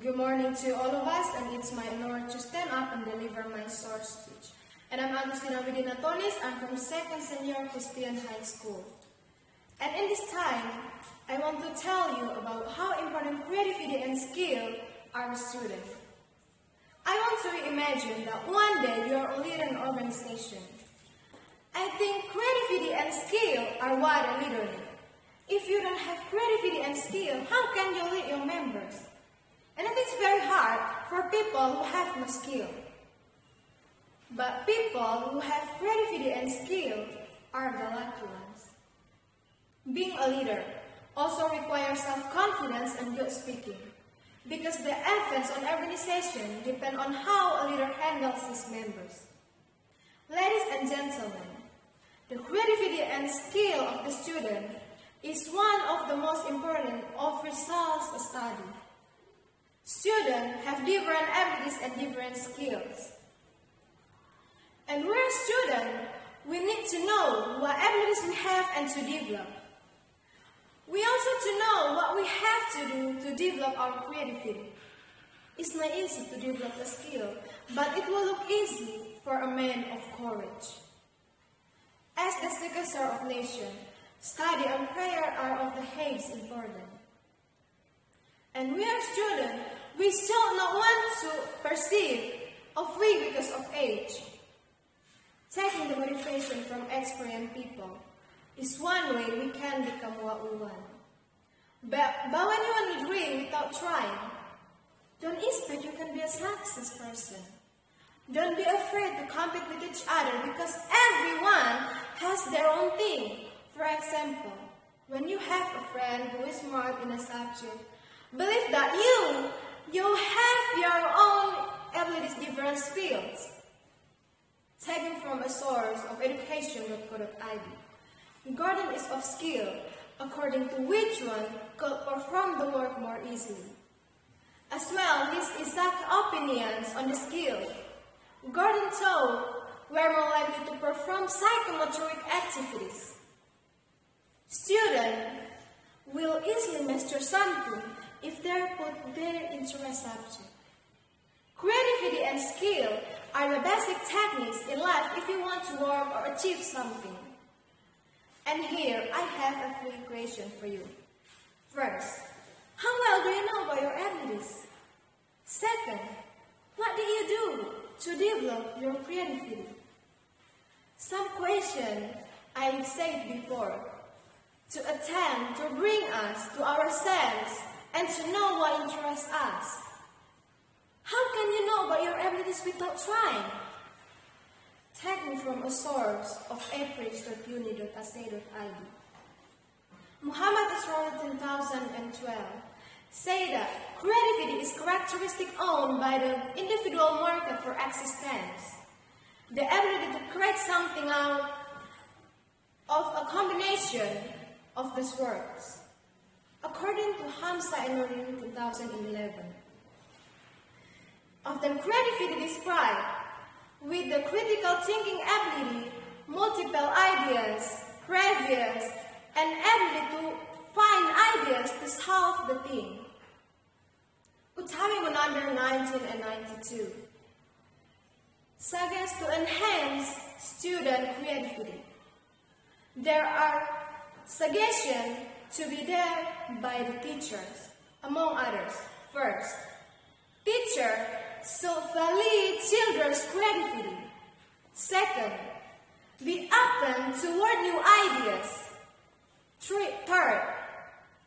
Good morning to all of us, and it's my honor to stand up and deliver my short speech. And I'm Agustina Natonis. I'm from SMA Kristen High School. And in this time, I want to tell you about how important creativity and skill are to students. I want to imagine that one day you are a leader in an organization. I think creativity and skill are what a leader needs. If you don't have creativity and skill, how can you lead your members? And it's very hard for people who have no skill. But people who have creativity and skill are the lucky ones. Being a leader also requires self-confidence and good speaking, because the advance on organization depend on how a leader handles his members. Ladies and gentlemen, the creativity and skill of the student is one of the most important of results study. Students have different abilities and different skills. And we're students, we need to know what abilities we have and to develop. We also to know what we have to do to develop our creativity. It's not easy to develop a skill, but it will look easy for a man of courage. As the successor of nation, study and prayer are of the highest importance. And we are students, we still not want to perceive of weak because of age. Taking the motivation from experienced people is one way we can become what we want. But when you want to dream without trying, don't expect you can be a success person. Don't be afraid to compete with each other because everyone has their own thing. For example, when you have a friend who is smart in a subject, believe that you have your own abilities, different skills. Taken from a source of education.co.id, garden is of skill, according to which one could perform the work more easily. As well, his exact opinions on the skill. Gordon thought were more likely to perform psychomotoric activities. Students will easily master something if they put their interest subject. Creativity and skill are the basic techniques in life if you want to work or achieve something. And here I have a few questions for you. First, how well do you know about your abilities? Second, what did you do to develop your creativity? Some questions I've said before to attempt to bring us to ourselves and to know what interests us. How can you know about your abilities without trying? Taken from a source of april.uni.ac.id. Muhammad Asrul in 2012 say that creativity is characteristic owned by the individual market for existence. The ability to create something out of a combination of these works. According to Hamza and Norin 2011. Often creativity described with the critical thinking ability, multiple ideas, previous, and ability to find ideas to solve the thing. Utami Munandar 19 and 92 suggests to enhance student creativity. There are suggestions to be there by the teachers, among others. First, teacher should validate children's creativity. Second, be open toward new ideas. Third,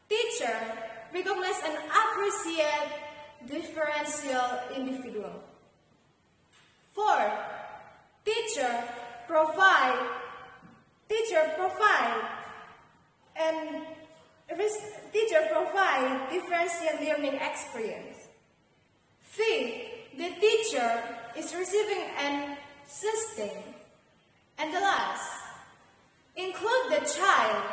teacher recognize and appreciate differential individual. Fourth, teacher provide differential learning experience. Fifth, the teacher is receiving and sustaining. And the last, include the child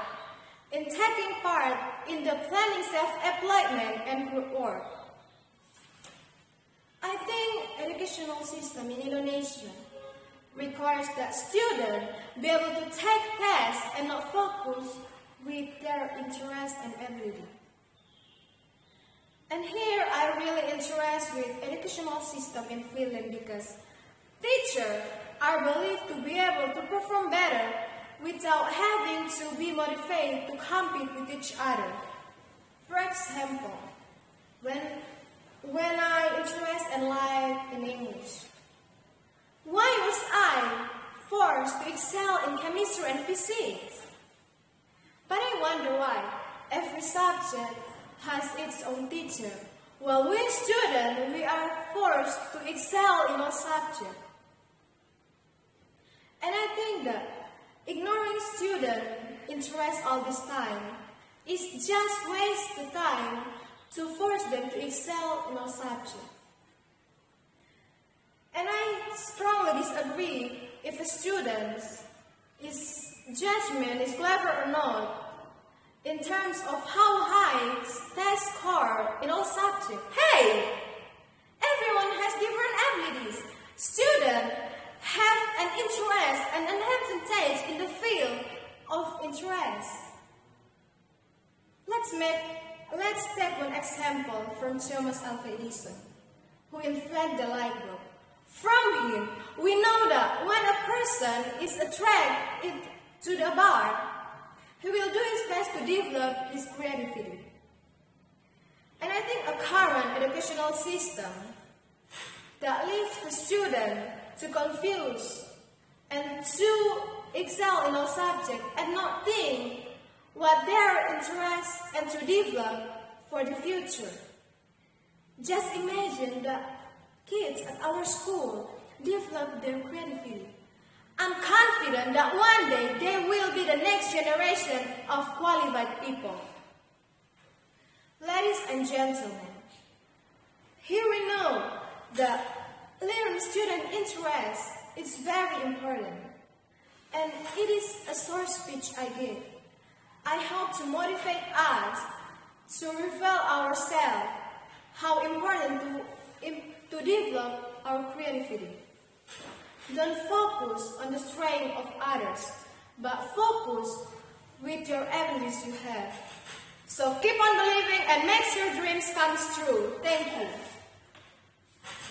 in taking part in the planning self-employment and group work. I think educational system in Indonesia requires that students be able to take tests and not focus with their interest and ability. And here I really interested with educational system in Finland because teachers are believed to be able to perform better without having to be motivated to compete with each other. For example, when I interest and like in English, why was I forced to excel in chemistry and physics? But I wonder why every subject has its own teacher, while we students, we are forced to excel in all subjects. And I think that ignoring student interest all this time is just waste the time to force them to excel in all subjects. And I strongly disagree if a student's judgment is clever or not in terms of how high test score in all subjects. Hey! Everyone has different abilities. Students have an interest and an advantage in the field of interest. Let's take one example from Thomas Alva Edison, who invented the light bulb. From him, we know that when a person is attracted to the bar, he will do his best to develop his creativity. And I think a current educational system that leaves the student to confuse and to excel in all subjects and not think what their interests and to develop for the future. Just imagine that kids at our school develop their creativity. I'm confident that one day they will be the next generation of qualified people. Ladies and gentlemen, here we know that learning student interest is very important, and it is a short speech I give. I hope to motivate us to reveal ourselves how important to develop our creativity. Don't focus on the strength of others, but focus with your abilities you have. So keep on believing and make your dreams come true. Thank you.